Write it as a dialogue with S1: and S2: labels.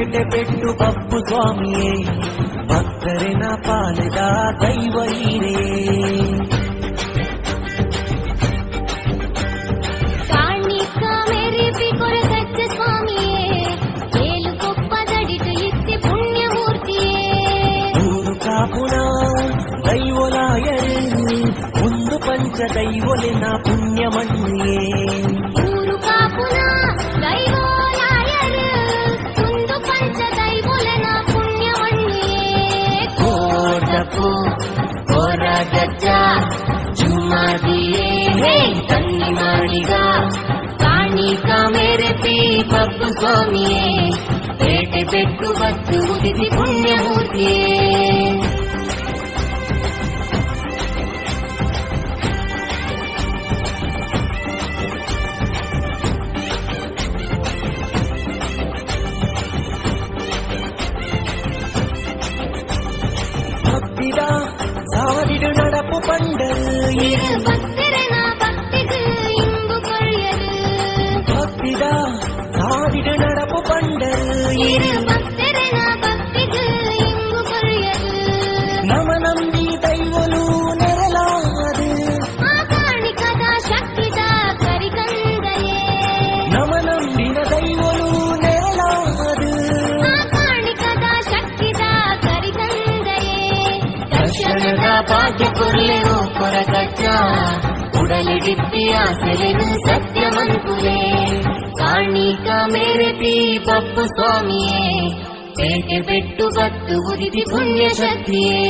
S1: ಪೇಟೆಬೆಟ್ಟು ಬಬ್ಬುಸ್ವಾಮಿಯೇ ಭಕ್ತರಿನ ಪಾಲಿದ ದೈವ ಹೀರೇ.
S2: ಕಾಣಿಕ ಮೆರಿಪಿ ಕೊರಗಜ್ಜ ಸ್ವಾಮಿಯೇ ಏಳು ಕೊಪ್ಪದಡಿಟು ಇತ್ತಿ ಪುಣ್ಯಮೂರ್ತಿಯೇ.
S1: ಊರು ಕಾಪುನ ದೈವಲಾಯರು ಒಂದು ಪಂಚ ದೈವಲಿನ ಪುಣ್ಯಮಣ್ಣಿಯೇ.
S2: ಊರು ಕಾಪುನ ದೈವಲಾಯರು ಒಂದು ಪಂಚ ದೈವಲಿನ ಪುಣ್ಯಮಣ್ಣಿಯೇ.
S1: ಕೋಟಪ್ಪು ಕೊರಗಜ್ಜ ಜುಮಾದಿಯೇ ತನ್ನಿ ಮಾಡಿಗ ಕಾಣಿಕ ಮೆರೆಪಿ ಬಬ್ಬುಸ್ವಾಮಿಯೇ ಪೇಟೆಬೆಟ್ಟು ಬತ್ತು ಉದಿಸಿ ಪುಣ್ಯಮೂರ್ತಿಯೇ. ಭಕ್ತಿದ ಸಾರಿಡು ನಡಪು ಪಂಡರು
S2: இரு பக்தரனா பக்திக்கு இங்கு கொள்யது.
S1: ಭಕ್ತಿದ ಸಾರಿಡು ನಡಪು ಪಂಡರು
S2: இரு பக்தரனா பக்திக்கு இங்கு கொள்யது.
S1: ನಮ ನಂಬಿ ದೈವಲು ನೆರಲಾದು
S2: ಆ ಕಾಣಿಕದ ಶಕ್ತಿದ ಕರಿಗಂಗಯೇ.
S1: ನಮ ನಂಬಿನ ದೈವಲು ನೆರಲಾದು
S2: ಆ ಕಾಣಿಕದ ಶಕ್ತಿದ ಕರಿಗಂಗಯೇ.
S1: ದರ್ಶನದ ಭಾಗ್ಯ ಕೊರ್ಲೆನು ಕೊರಗಜ್ಜ ಉಡಲಿಡಿಪ್ಪಿ ಆಸೆಲೆನು ಸತ್ಯವಂತುಲೇ. ಕಾಣಿಕ ಮೇರೆಪಿ ಬಬ್ಬುಸ್ವಾಮಿಯೇ ಪೇಟೆಬೆಟ್ಟು ಬತ್ತು ಉದಿಸಿ ಪುಣ್ಯ ಶಕ್ತಿಯೇ.